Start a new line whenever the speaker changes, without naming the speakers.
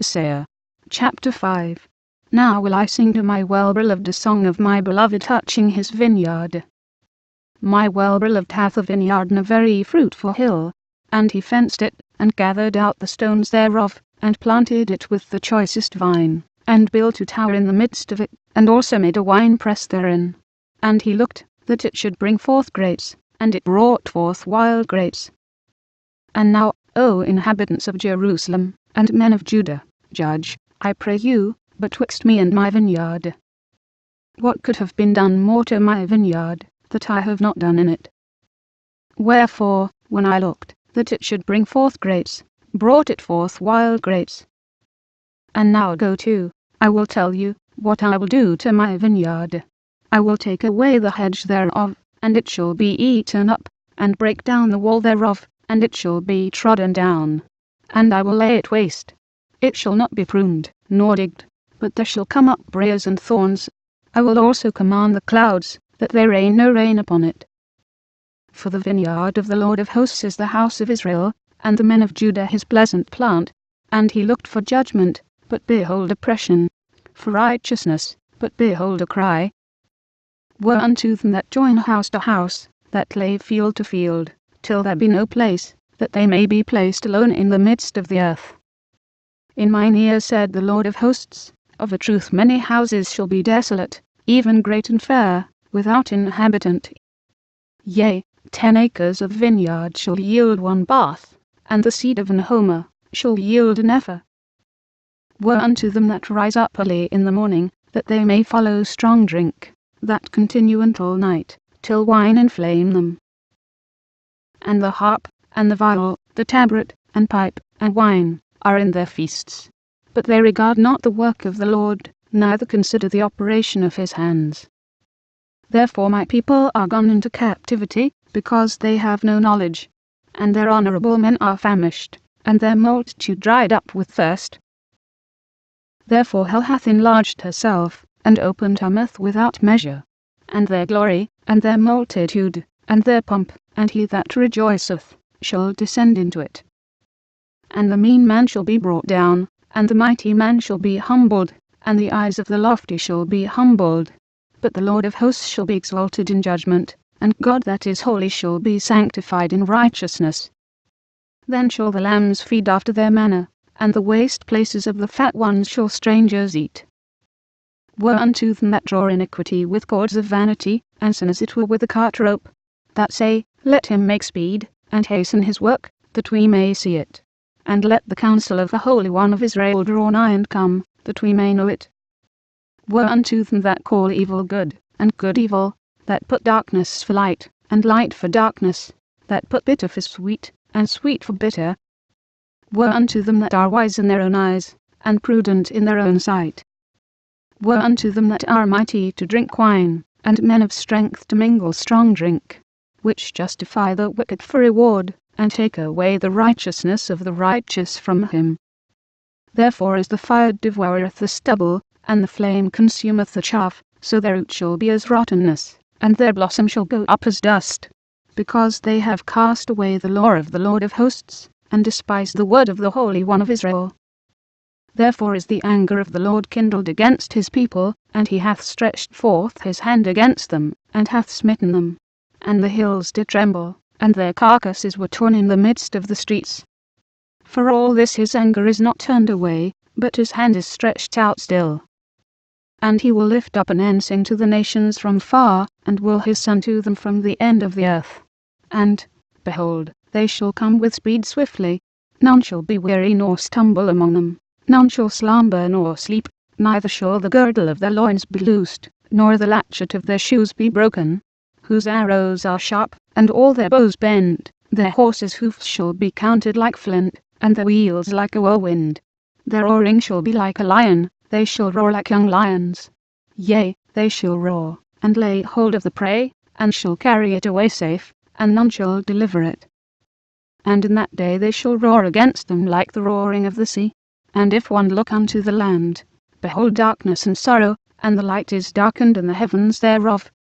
Isaiah chapter 5. Now will I sing to my well-beloved a song of my beloved touching his vineyard. My well-beloved hath a vineyard in a very fruitful hill, and he fenced it, and gathered out the stones thereof, and planted it with the choicest vine, and built a tower in the midst of it, and also made a winepress therein. And he looked, that it should bring forth grapes, and it brought forth wild grapes. And now, O inhabitants of Jerusalem, and men of Judah, judge, I pray you, betwixt me and my vineyard. What could have been done more to my vineyard, that I have not done in it? Wherefore, when I looked, that it should bring forth grapes, brought it forth wild grapes. And now go to, I will tell you, what I will do to my vineyard. I will take away the hedge thereof, and it shall be eaten up, and break down the wall thereof, and it shall be trodden down. And I will lay it waste. It shall not be pruned, nor digged, but there shall come up briars and thorns. I will also command the clouds, that there rain no rain upon it. For the vineyard of the Lord of hosts is the house of Israel, and the men of Judah his pleasant plant. And he looked for judgment, but behold oppression; for righteousness, but behold a cry. Woe unto them that join house to house, that lay field to field, till there be no place, that they may be placed alone in the midst of the earth. In mine ear said the Lord of hosts, of a truth many houses shall be desolate, even great and fair, without inhabitant. Yea, 10 acres of vineyard shall yield 1 bath, and the seed of an homer shall yield an ephah. Woe unto them that rise up early in the morning, that they may follow strong drink, that continue until night, till wine inflame them. And the harp, and the viol, the tabret, and pipe, and wine, are in their feasts. But they regard not the work of the Lord, neither consider the operation of his hands. Therefore my people are gone into captivity, because they have no knowledge. And their honorable men are famished, and their multitude dried up with thirst. Therefore hell hath enlarged herself, and opened her mouth without measure. And their glory, and their multitude, and their pomp, and he that rejoiceth, shall descend into it. And the mean man shall be brought down, and the mighty man shall be humbled, and the eyes of the lofty shall be humbled. But the Lord of hosts shall be exalted in judgment, and God that is holy shall be sanctified in righteousness. Then shall the lambs feed after their manner, and the waste places of the fat ones shall strangers eat. Woe unto them that draw iniquity with cords of vanity, and sin as it were with a cart rope, that say, Let him make speed, and hasten his work, that we may see it. And let the counsel of the Holy One of Israel draw nigh and come, that we may know it. Woe unto them that call evil good, and good evil, that put darkness for light, and light for darkness, that put bitter for sweet, and sweet for bitter. Woe unto them that are wise in their own eyes, and prudent in their own sight. Woe unto them that are mighty to drink wine, and men of strength to mingle strong drink, which justify the wicked for reward, and take away the righteousness of the righteous from him. Therefore as the fire devoureth the stubble, and the flame consumeth the chaff, so their root shall be as rottenness, and their blossom shall go up as dust, because they have cast away the law of the Lord of hosts, and despised the word of the Holy One of Israel. Therefore is the anger of the Lord kindled against his people, and he hath stretched forth his hand against them, and hath smitten them. And the hills did tremble, and their carcasses were torn in the midst of the streets. For all this his anger is not turned away, but his hand is stretched out still. And he will lift up an ensign to the nations from far, and will hiss unto them from the end of the earth. And, behold, they shall come with speed swiftly. None shall be weary nor stumble among them. None shall slumber nor sleep, neither shall the girdle of their loins be loosed, nor the latchet of their shoes be broken. Whose arrows are sharp, and all their bows bend. Their horses' hoofs shall be counted like flint, and their wheels like a whirlwind. Their roaring shall be like a lion, they shall roar like young lions. Yea, they shall roar, and lay hold of the prey, and shall carry it away safe, and none shall deliver it. And in that day they shall roar against them like the roaring of the sea. And if one look unto the land, behold darkness and sorrow, and the light is darkened in the heavens thereof,